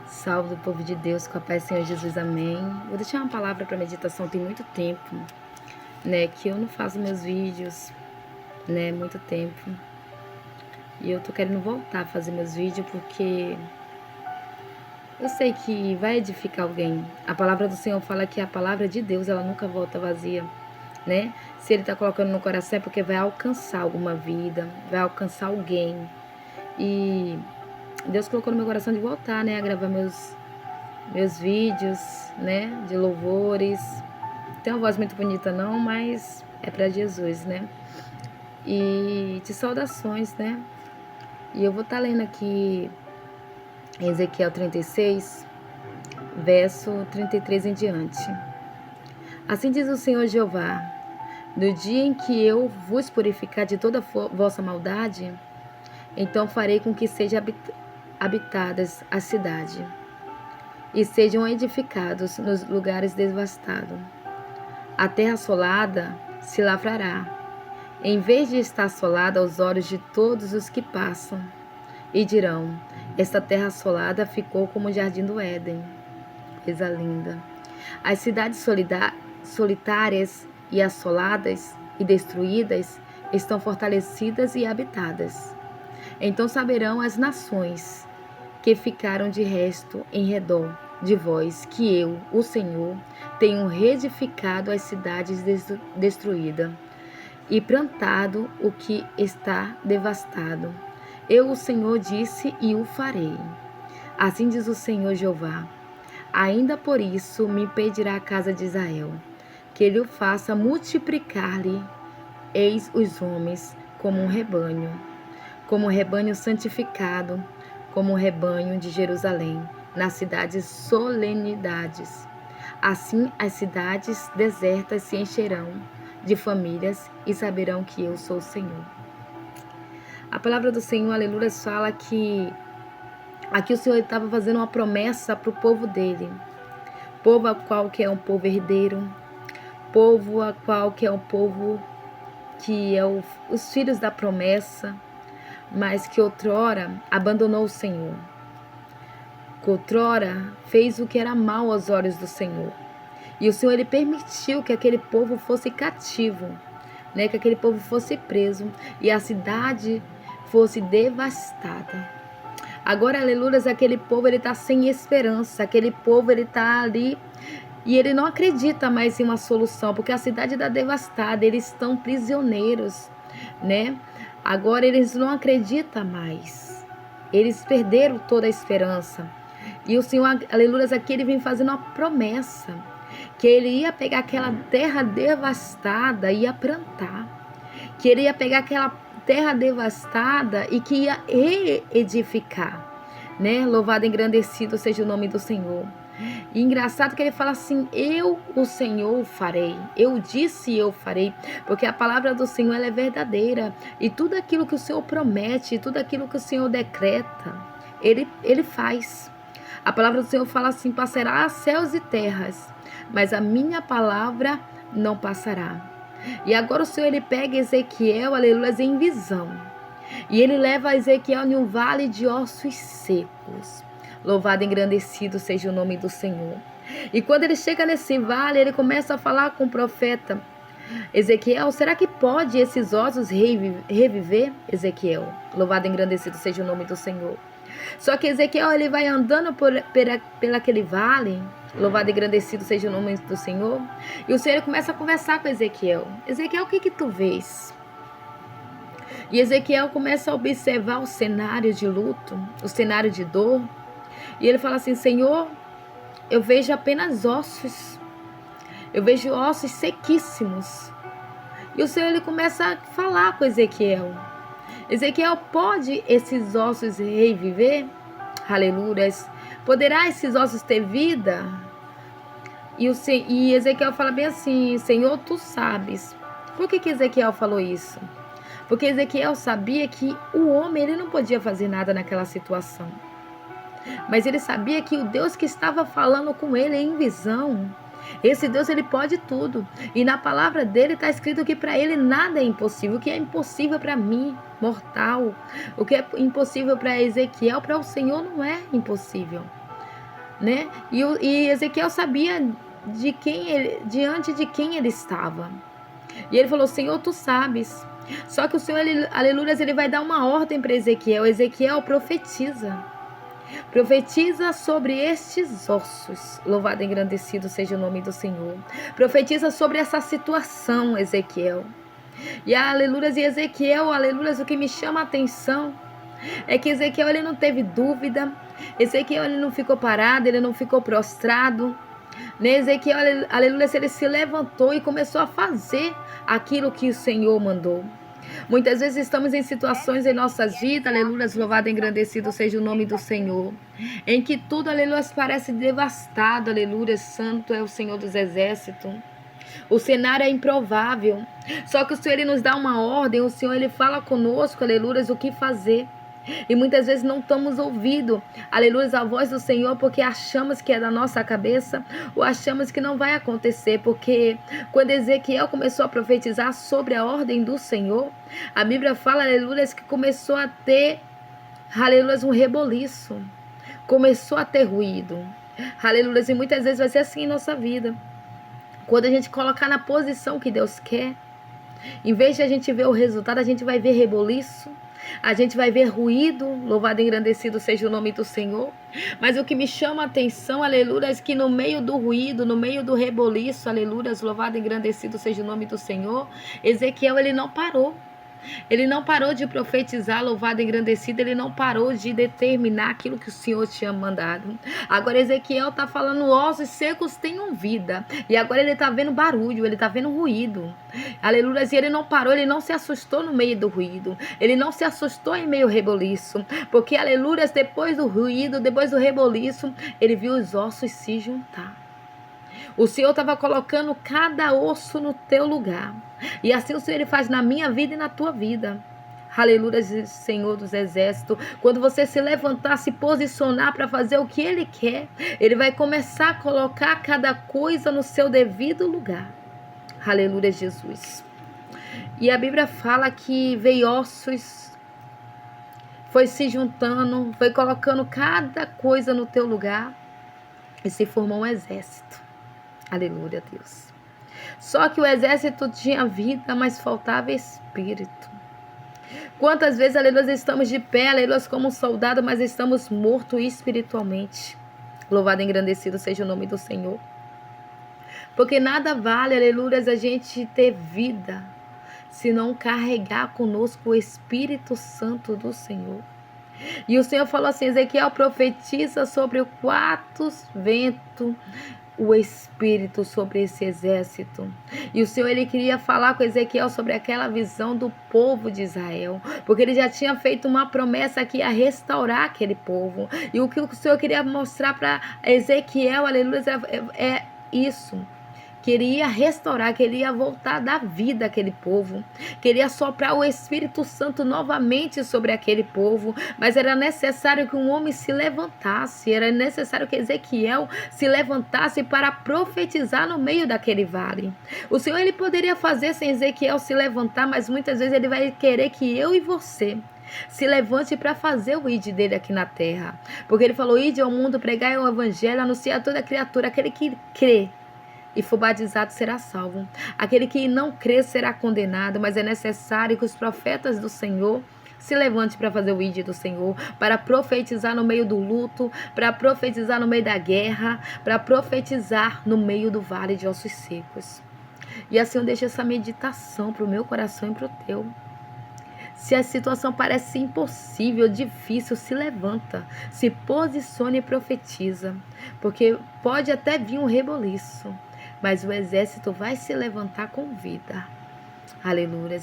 Salve do povo de Deus, com a paz do Senhor Jesus, amém. Vou deixar uma palavra para meditação, tem muito tempo, né, que eu não faço meus vídeos, né, muito tempo. E eu tô querendo voltar a fazer meus vídeos porque eu sei que vai edificar alguém. A palavra do Senhor fala que a palavra de Deus, ela nunca volta vazia, né? Se Ele tá colocando no coração é porque vai alcançar alguma vida, vai alcançar alguém. E Deus colocou no meu coração de voltar, né, a gravar meus vídeos, né, de louvores. Tem uma voz muito bonita não, mas é para Jesus, né? E de saudações, né? E eu vou estar lendo aqui Ezequiel 36, verso 33 em diante. Assim diz o Senhor Jeová: no dia em que eu vos purificar de toda vossa maldade, então farei com que sejam habitadas a cidade e sejam edificados nos lugares devastados. A terra assolada se lavrará, em vez de estar assolada aos olhos de todos os que passam, e dirão: esta terra assolada ficou como o jardim do Éden. Coisa linda. As cidades solitárias e assoladas e destruídas estão fortalecidas e habitadas. Então saberão as nações que ficaram de resto em redor de vós, que eu, o Senhor, tenho reedificado as cidades destruídas e plantado o que está devastado. Eu, o Senhor, disse e o farei. Assim diz o Senhor Jeová: ainda por isso me pedirá a casa de Israel, que ele o faça multiplicar-lhe, eis os homens como um rebanho santificado, como o rebanho de Jerusalém, nas cidades solenidades. Assim as cidades desertas se encherão de famílias e saberão que eu sou o Senhor. A palavra do Senhor, aleluia, fala que aqui o Senhor estava fazendo uma promessa para o povo dele. Povo a qual que é um povo herdeiro, povo a qual que é um povo que é os filhos da promessa, mas que outrora abandonou o Senhor. Que outrora fez o que era mal aos olhos do Senhor. E o Senhor, ele permitiu que aquele povo fosse cativo, né? Que aquele povo fosse preso e a cidade fosse devastada. Agora, aleluia, aquele povo, ele está sem esperança. Aquele povo, ele está ali e ele não acredita mais em uma solução, porque a cidade está devastada, eles estão prisioneiros, né? Agora eles não acreditam mais. Eles perderam toda a esperança. E o Senhor, aleluia, aqui ele vem fazendo uma promessa, que ele ia pegar aquela terra devastada e ia plantar. Que ele ia pegar aquela terra devastada e que ia reedificar, né? Louvado e engrandecido seja o nome do Senhor. E engraçado que ele fala assim: eu, o Senhor, farei. Eu disse e eu farei. Porque a palavra do Senhor, ela é verdadeira. E tudo aquilo que o Senhor promete, tudo aquilo que o Senhor decreta, ele faz. A palavra do Senhor fala assim: passará céus e terras, mas a minha palavra não passará. E agora o Senhor, ele pega Ezequiel, aleluia, em visão. E ele leva Ezequiel em um vale de ossos secos. Louvado e engrandecido seja o nome do Senhor. E quando ele chega nesse vale, ele começa a falar com o profeta Ezequiel: será que pode esses ossos reviver? Ezequiel, louvado e engrandecido seja o nome do Senhor. Só que Ezequiel, ele vai andando por aquele vale, louvado e engrandecido seja o nome do Senhor. E o Senhor começa a conversar com Ezequiel: Ezequiel, o que tu vês? E Ezequiel começa a observar o cenário de luto, o cenário de dor. E ele fala assim: Senhor, eu vejo apenas ossos. Eu vejo ossos sequíssimos. E o Senhor, ele começa a falar com Ezequiel: Ezequiel, pode esses ossos reviver? Aleluias. Poderá esses ossos ter vida? E Ezequiel fala bem assim: Senhor, tu sabes. Por que Ezequiel falou isso? Porque Ezequiel sabia que o homem, ele não podia fazer nada naquela situação. Mas ele sabia que o Deus que estava falando com ele em visão, esse Deus, ele pode tudo. E na palavra dele está escrito que para ele nada é impossível. O que é impossível para mim, mortal, o que é impossível para Ezequiel, para o Senhor não é impossível. né? E Ezequiel sabia diante de quem ele estava. E ele falou: Senhor, tu sabes. Só que o Senhor, aleluia, ele vai dar uma ordem para Ezequiel. Ezequiel profetiza. Profetiza sobre estes ossos. Louvado e engrandecido seja o nome do Senhor. Profetiza sobre essa situação, Ezequiel. E aleluia, e Ezequiel, aleluia, o que me chama a atenção é que Ezequiel, ele não teve dúvida. Ezequiel, ele não ficou parado, ele não ficou prostrado. Ezequiel, aleluia, ele se levantou e começou a fazer aquilo que o Senhor mandou. Muitas vezes estamos em situações em nossas vidas, aleluia, louvado e engrandecido seja o nome do Senhor, em que tudo, aleluia, parece devastado, aleluia, santo é o Senhor dos exércitos. O cenário é improvável, só que o Senhor, ele nos dá uma ordem, o Senhor, ele fala conosco, aleluia, o que fazer. E muitas vezes não estamos ouvindo, aleluia, a voz do Senhor, porque achamos que é da nossa cabeça, ou achamos que não vai acontecer, porque quando Ezequiel começou a profetizar sobre a ordem do Senhor, a Bíblia fala, aleluia, que começou a ter, aleluia, um reboliço, começou a ter ruído, aleluia, e muitas vezes vai ser assim em nossa vida, quando a gente colocar na posição que Deus quer, em vez de a gente ver o resultado, a gente vai ver reboliço, a gente vai ver ruído, louvado e engrandecido seja o nome do Senhor. Mas o que me chama a atenção, aleluia, é que no meio do ruído, no meio do reboliço, aleluia, louvado e engrandecido seja o nome do Senhor, Ezequiel, ele não parou. Ele não parou de profetizar, louvado e engrandecido, ele não parou de determinar aquilo que o Senhor tinha mandado. Agora Ezequiel está falando, ossos secos tenham vida. E agora ele está vendo barulho, ele está vendo ruído. Aleluia, e ele não parou, ele não se assustou no meio do ruído. Ele não se assustou em meio ao reboliço. Porque, aleluia, depois do ruído, depois do reboliço, ele viu os ossos se juntar. O Senhor estava colocando cada osso no teu lugar. E assim o Senhor, ele faz na minha vida e na tua vida. Aleluia, Senhor dos exércitos. Quando você se levantar, se posicionar para fazer o que Ele quer, Ele vai começar a colocar cada coisa no seu devido lugar. Aleluia, Jesus. E a Bíblia fala que veio ossos, foi se juntando, foi colocando cada coisa no teu lugar e se formou um exército. Aleluia, Deus. Só que o exército tinha vida, mas faltava espírito. Quantas vezes, aleluia, estamos de pé, aleluia, como um soldado, mas estamos mortos espiritualmente. Louvado e engrandecido seja o nome do Senhor. Porque nada vale, aleluia, a gente ter vida, se não carregar conosco o Espírito Santo do Senhor. E o Senhor falou assim, Ezequiel, profetiza sobre o quarto vento, o Espírito sobre esse exército. E o Senhor, ele queria falar com Ezequiel sobre aquela visão do povo de Israel, porque ele já tinha feito uma promessa que ia restaurar aquele povo. E o que o Senhor queria mostrar para Ezequiel, aleluia, é isso. Queria restaurar, queria voltar da vida àquele povo, queria soprar o Espírito Santo novamente sobre aquele povo, mas era necessário que um homem se levantasse, era necessário que Ezequiel se levantasse para profetizar no meio daquele vale. O Senhor, ele poderia fazer sem Ezequiel se levantar, mas muitas vezes ele vai querer que eu e você se levante para fazer o id dele aqui na terra, porque ele falou, ide ao mundo, pregai o evangelho, anunciar a toda criatura, aquele que crê e for batizado será salvo. Aquele que não crê será condenado, mas é necessário que os profetas do Senhor se levante para fazer o id do Senhor, para profetizar no meio do luto, para profetizar no meio da guerra, para profetizar no meio do vale de ossos secos. E assim eu deixo essa meditação para o meu coração e para o teu. Se a situação parece impossível, difícil, se levanta, se posicione e profetiza, porque pode até vir um reboliço, mas o exército vai se levantar com vida. Aleluia.